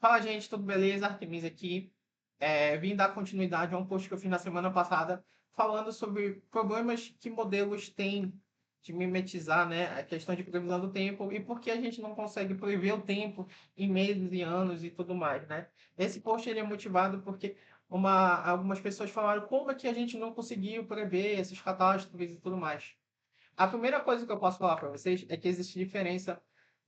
Fala, gente, tudo beleza? Artemis aqui. Vim dar continuidade a um post que eu fiz na semana passada, falando sobre problemas que modelos têm de mimetizar, né, a questão de previsão do tempo e por que a gente não consegue prever o tempo em meses e anos e tudo mais, né? Esse post ele é motivado porque algumas pessoas falaram como é que a gente não conseguiu prever essas catástrofes e tudo mais. A primeira coisa que eu posso falar para vocês é que existe diferença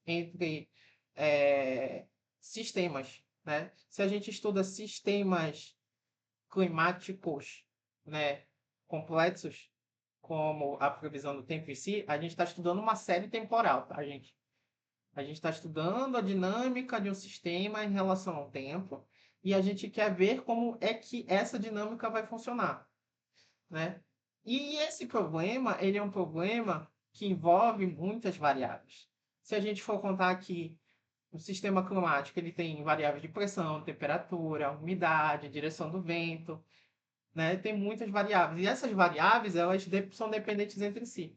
entre é, sistemas, né? Se a gente estuda sistemas climáticos, né, complexos, como a previsão do tempo em si, a gente está estudando uma série temporal, tá, gente? A gente está estudando a dinâmica de um sistema em relação ao tempo e a gente quer ver como é que essa dinâmica vai funcionar, né? E esse problema, ele é um problema que envolve muitas variáveis. Se a gente for contar aqui o sistema climático, ele tem variáveis de pressão, temperatura, umidade, direção do vento, né? Tem muitas variáveis. E essas variáveis, são dependentes entre si.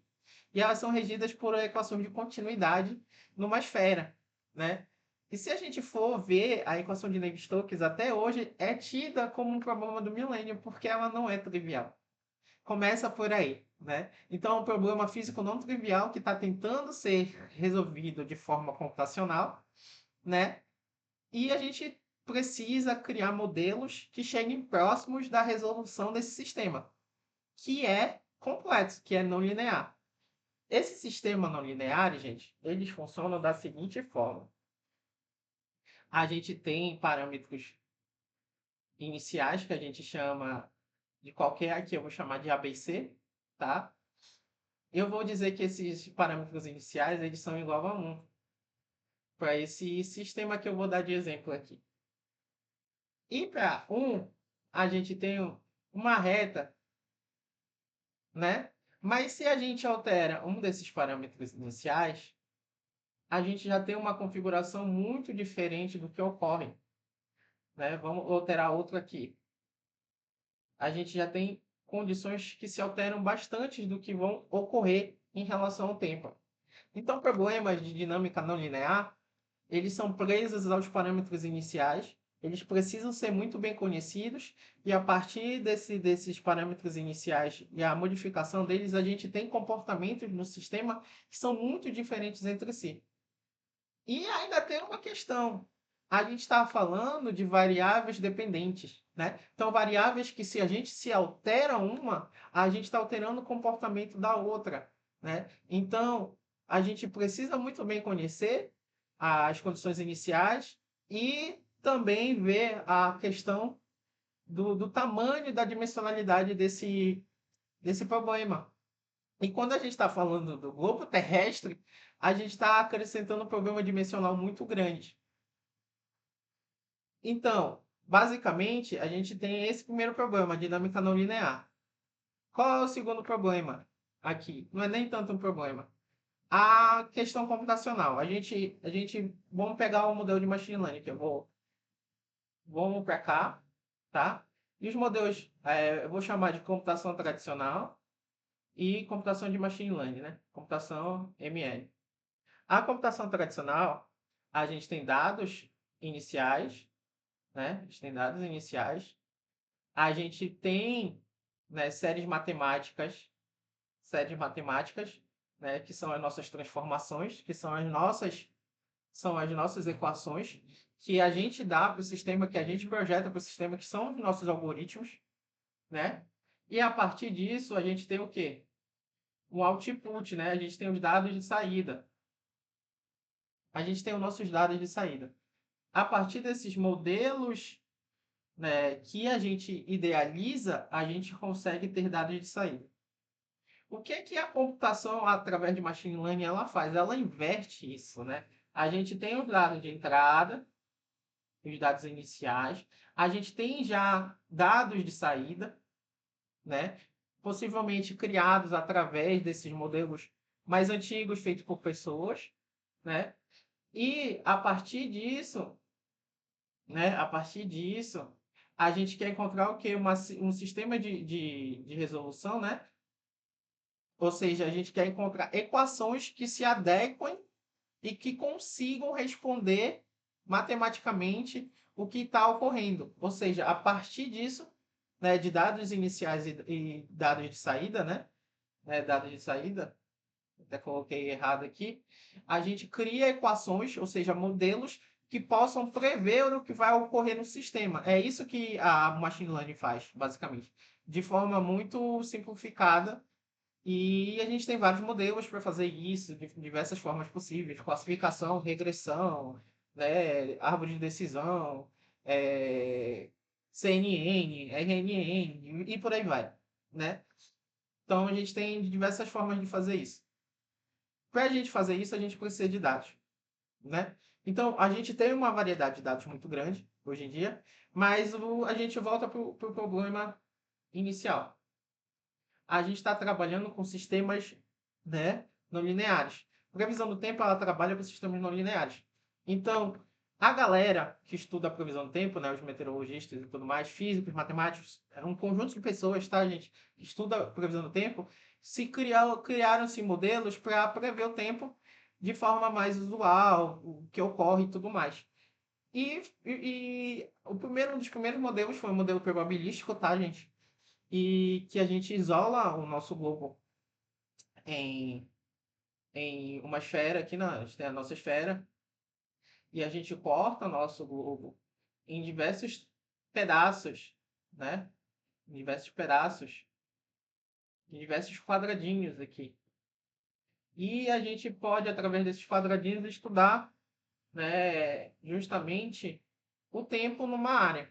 E elas são regidas por equações de continuidade numa esfera, né? E se a gente for ver a equação de Navier-Stokes até hoje é tida como um problema do milênio, porque ela não é trivial. Começa por aí, né? Então, é um problema físico não trivial que está tentando ser resolvido de forma computacional, né? E a gente precisa criar modelos que cheguem próximos da resolução desse sistema, que é complexo, que é não linear. Esse sistema não linear, gente, eles funcionam da seguinte forma. A gente tem parâmetros iniciais que a gente chama de qualquer aqui, eu vou chamar de ABC, tá? Eu vou dizer que esses parâmetros iniciais, eles são igual a 1 para esse sistema que eu vou dar de exemplo aqui. E para 1, a gente tem uma reta, né? Mas se a gente altera um desses parâmetros iniciais, a gente já tem uma configuração muito diferente do que ocorre, né? Vamos alterar outro aqui. A gente já tem condições que se alteram bastante do que vão ocorrer em relação ao tempo. Então, problemas de dinâmica não linear, eles são presos aos parâmetros iniciais, eles precisam ser muito bem conhecidos, e a partir desses parâmetros iniciais e a modificação deles, a gente tem comportamentos no sistema que são muito diferentes entre si. E ainda tem uma questão. A gente está falando de variáveis dependentes, né? Então, variáveis que se a gente se altera uma, a gente está alterando o comportamento da outra, né? Então, a gente precisa muito bem conhecer as condições iniciais e também ver a questão do tamanho e da dimensionalidade desse problema. E quando a gente está falando do globo terrestre, a gente está acrescentando um problema dimensional muito grande. Então, basicamente, a gente tem esse primeiro problema, a dinâmica não linear. Qual é o segundo problema aqui? Não é nem tanto um problema. A questão computacional. Vamos pegar o modelo de machine learning, vamos para cá, tá? E os modelos, eu vou chamar de computação tradicional e computação de machine learning, né? Computação ML. A computação tradicional, a gente tem dados iniciais, né? A gente tem dados iniciais. A gente tem, né, séries matemáticas, né, que são as nossas transformações, que são as nossas equações, que a gente dá para o sistema, que a gente projeta para o sistema, que são os nossos algoritmos, né? E a partir disso, a gente tem o quê? Um output, né? A gente tem os dados de saída. A gente tem os nossos dados de saída. A partir desses modelos, né, que a gente idealiza, a gente consegue ter dados de saída. O que é que a computação, através de machine learning, ela faz? Ela inverte isso, né? A gente tem os dados de entrada, os dados iniciais, a gente tem já dados de saída, né? Possivelmente criados através desses modelos mais antigos, feitos por pessoas, né? E a partir disso, né? A partir disso, a gente quer encontrar o quê? Um sistema de resolução, né? Ou seja, a gente quer encontrar equações que se adequem e que consigam responder matematicamente o que está ocorrendo. Ou seja, a partir disso, né, de dados iniciais e dados de saída, né? Dados de saída, até coloquei errado aqui, a gente cria equações, ou seja, modelos que possam prever o que vai ocorrer no sistema. É isso que a machine learning faz, basicamente, de forma muito simplificada. E a gente tem vários modelos para fazer isso, de diversas formas possíveis, classificação, regressão, né, árvore de decisão, CNN, RNN e por aí vai, né? Então a gente tem diversas formas de fazer isso. Para a gente fazer isso, a gente precisa de dados, né? Então, a gente tem uma variedade de dados muito grande hoje em dia, mas a gente volta para o problema inicial. A gente está trabalhando com sistemas, né, não lineares. A previsão do tempo, ela trabalha com sistemas não lineares. Então, a galera que estuda a previsão do tempo, né, os meteorologistas e tudo mais, físicos, matemáticos, é um conjunto de pessoas, tá, gente, que estuda a previsão do tempo, criaram-se modelos para prever o tempo de forma mais usual, o que ocorre e tudo mais. E um dos primeiros modelos foi o modelo probabilístico, tá, gente? E que a gente isola o nosso globo em, em uma esfera, aqui a gente tem a nossa esfera, e a gente corta o nosso globo em diversos pedaços, né? Em diversos pedaços, em diversos quadradinhos aqui. E a gente pode, através desses quadradinhos, estudar, né, justamente o tempo numa área.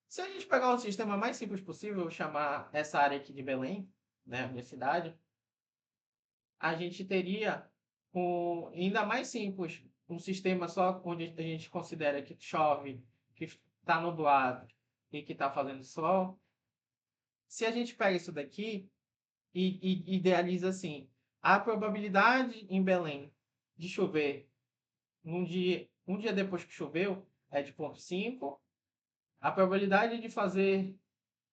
Se a gente pegar o sistema mais simples possível, chamar essa área aqui de Belém, né, a minha cidade, a gente teria ainda mais simples, um sistema só onde a gente considera que chove, que está nublado e que está fazendo sol. Se a gente pega isso daqui e idealiza assim, a probabilidade em Belém de chover um dia depois que choveu é de 0,5. A probabilidade de fazer,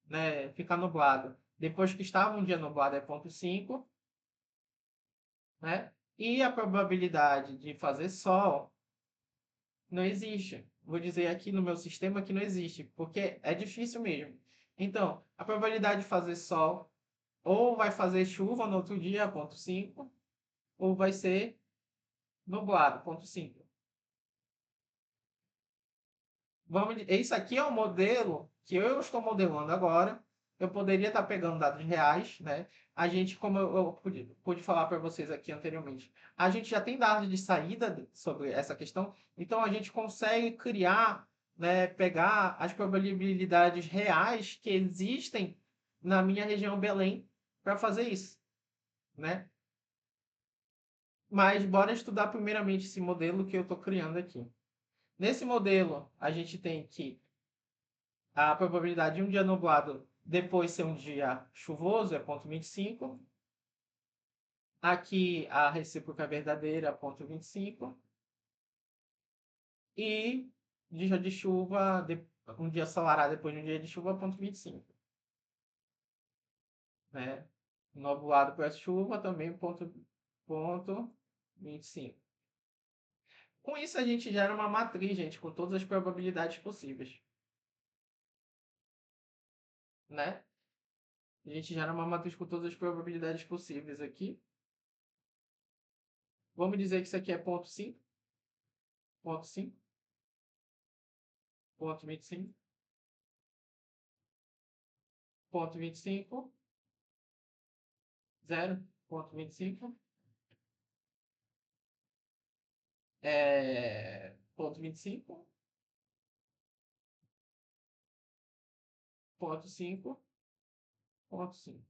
né, ficar nublado depois que estava um dia nublado é 0,5, né? E a probabilidade de fazer sol não existe. Vou dizer aqui no meu sistema que não existe, porque é difícil mesmo. Então, a probabilidade de fazer sol ou vai fazer chuva no outro dia, 0,5, ou vai ser nublado, 0,5. Isso aqui é um modelo que eu estou modelando agora. Eu poderia estar pegando dados reais, né? A gente, como eu pude falar para vocês aqui anteriormente, a gente já tem dados de saída sobre essa questão, então a gente consegue criar, né, pegar as probabilidades reais que existem na minha região Belém para fazer isso, né? Mas bora estudar primeiramente esse modelo que eu estou criando aqui. Nesse modelo, a gente tem que a probabilidade de um dia nublado depois ser um dia chuvoso é 0,25. Aqui a recíproca verdadeira é 0,25. E dia de chuva, um dia ensolarado depois de um dia de chuva, 0,25. Né? Nublado para chuva também 0,25. Com isso a gente gera uma matriz, gente, com todas as probabilidades possíveis. Né? A gente gera uma matriz com todas as probabilidades possíveis aqui. Vamos dizer que isso aqui é 0,5. 0,5. 0,25. 0,25. 0,25. 0,25. 0,5. 0,5.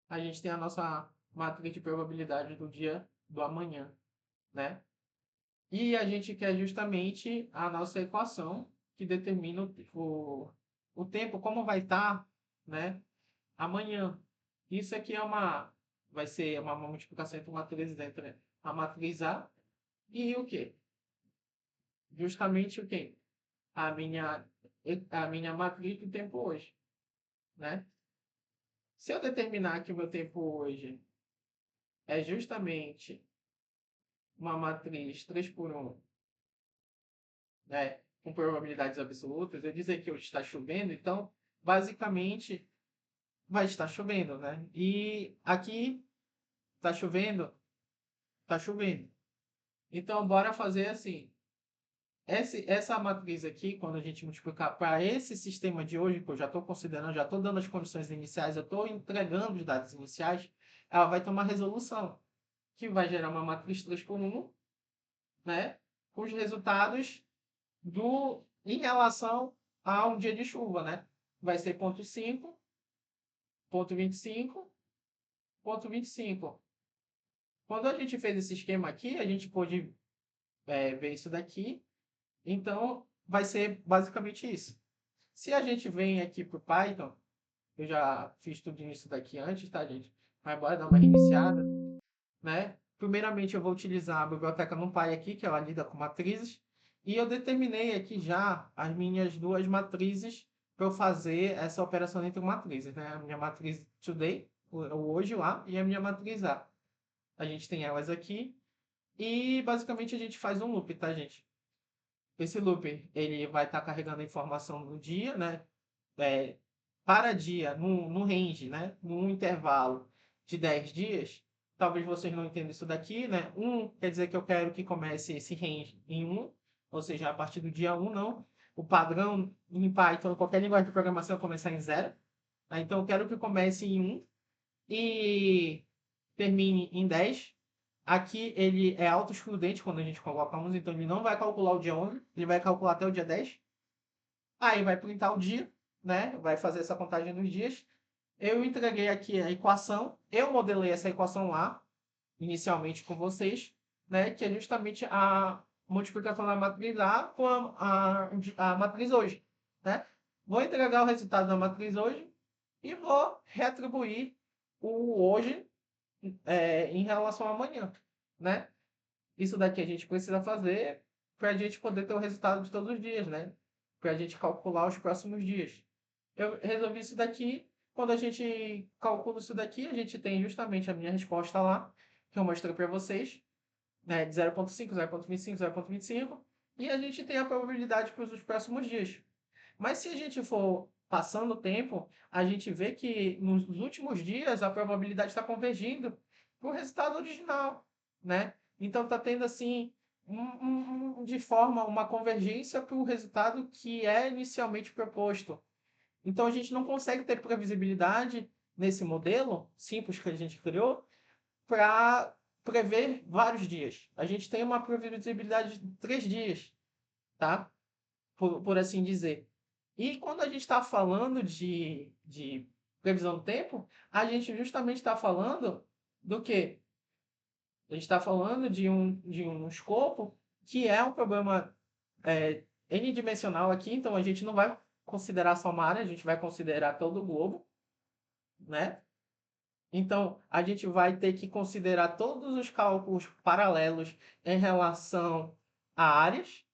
A gente tem a nossa matriz de probabilidade do dia do amanhã, né? E a gente quer justamente a nossa equação que determina o tempo, como vai estar, né, amanhã. Isso aqui vai ser uma multiplicação entre matrizes entre a matriz A e o quê? Justamente o quê? A minha, a minha matriz do tempo hoje, né? Se eu determinar que o meu tempo hoje é justamente uma matriz 3 por 1 né, com probabilidades absolutas, eu dizer que hoje está chovendo, então, basicamente, vai estar chovendo, né? E aqui está chovendo, está chovendo. Então, bora fazer assim. Essa matriz aqui, quando a gente multiplicar para esse sistema de hoje, que eu já estou considerando, já estou dando as condições iniciais, eu estou entregando os dados iniciais, ela vai ter uma resolução, que vai gerar uma matriz 3 por 1, né? Com os resultados em relação a um dia de chuva, né? Vai ser ponto 5, ponto 25, ponto 25. Quando a gente fez esse esquema aqui, a gente pôde ver isso daqui. Então, vai ser basicamente isso. Se a gente vem aqui para o Python, eu já fiz tudo isso daqui antes, tá, gente? Mas bora dar uma reiniciada, né? Primeiramente, eu vou utilizar a biblioteca NumPy aqui, que ela lida com matrizes. E eu determinei aqui já as minhas duas matrizes para eu fazer essa operação entre matrizes, né? A minha matriz today, o hoje lá, e a minha matriz A. A gente tem elas aqui. E basicamente a gente faz um loop, tá, gente? Esse loop, ele vai estar carregando a informação do dia, né? É, para dia, no range, né? Num intervalo de 10 dias. Talvez vocês não entendam isso daqui, né? Quer dizer que eu quero que comece esse range em 1, ou seja, a partir do dia 1, não. O padrão em Python, qualquer linguagem de programação, começar em 0. Tá? Então, eu quero que comece em 1 e termine em 10. Aqui ele é auto-excludente quando a gente coloca 11, então ele não vai calcular o dia 11, ele vai calcular até o dia 10. Aí vai printar o dia, né? Vai fazer essa contagem dos dias. Eu entreguei aqui a equação, eu modelei essa equação lá, inicialmente com vocês, né? Que é justamente a multiplicação da matriz A com a matriz hoje, né? Vou entregar o resultado da matriz hoje e vou reatribuir o hoje em relação a amanhã, né? Isso daqui a gente precisa fazer para a gente poder ter o resultado de todos os dias, né? Para a gente calcular os próximos dias. Eu resolvi isso daqui. Quando a gente calcula isso daqui, a gente tem justamente a minha resposta lá, que eu mostrei para vocês, né? De 0,5, 0,25, 0,25. E a gente tem a probabilidade para os próximos dias. Mas se a gente for passando o tempo, a gente vê que nos últimos dias a probabilidade está convergindo para o resultado original, né? Então está tendo assim de forma uma convergência para o resultado que é inicialmente proposto. Então a gente não consegue ter previsibilidade nesse modelo simples que a gente criou para prever vários dias. A gente tem uma previsibilidade de 3 dias, tá? Por assim dizer. E quando a gente está falando de previsão do tempo, a gente justamente está falando do quê? A gente está falando de um escopo que é um problema n-dimensional aqui, então a gente não vai considerar só uma área, a gente vai considerar todo o globo, né? Então, a gente vai ter que considerar todos os cálculos paralelos em relação a áreas,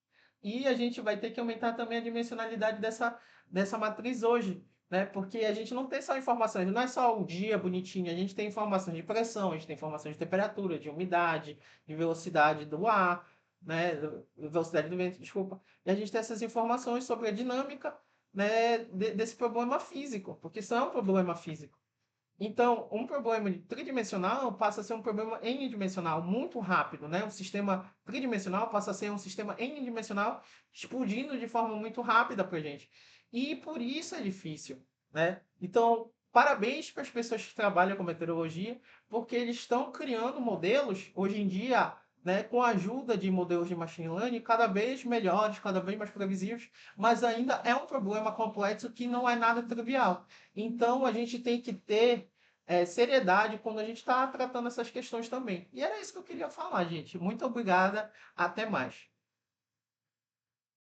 e a gente vai ter que aumentar também a dimensionalidade dessa matriz hoje, né? Porque a gente não tem só informações, não é só o dia bonitinho, a gente tem informações de pressão, a gente tem informações de temperatura, de umidade, de velocidade do ar, né? Velocidade do vento, desculpa. E a gente tem essas informações sobre a dinâmica, né, desse problema físico, porque isso é um problema físico. Então, um problema tridimensional passa a ser um problema n-dimensional muito rápido, né? Um sistema tridimensional passa a ser um sistema n-dimensional explodindo de forma muito rápida para a gente. E por isso é difícil, né? Então, parabéns para as pessoas que trabalham com meteorologia, porque eles estão criando modelos, hoje em dia, né, com a ajuda de modelos de machine learning, cada vez melhores, cada vez mais previsíveis, mas ainda é um problema complexo que não é nada trivial. Então, a gente tem que ter seriedade quando a gente está tratando essas questões também. E era isso que eu queria falar, gente. Muito obrigada. Até mais.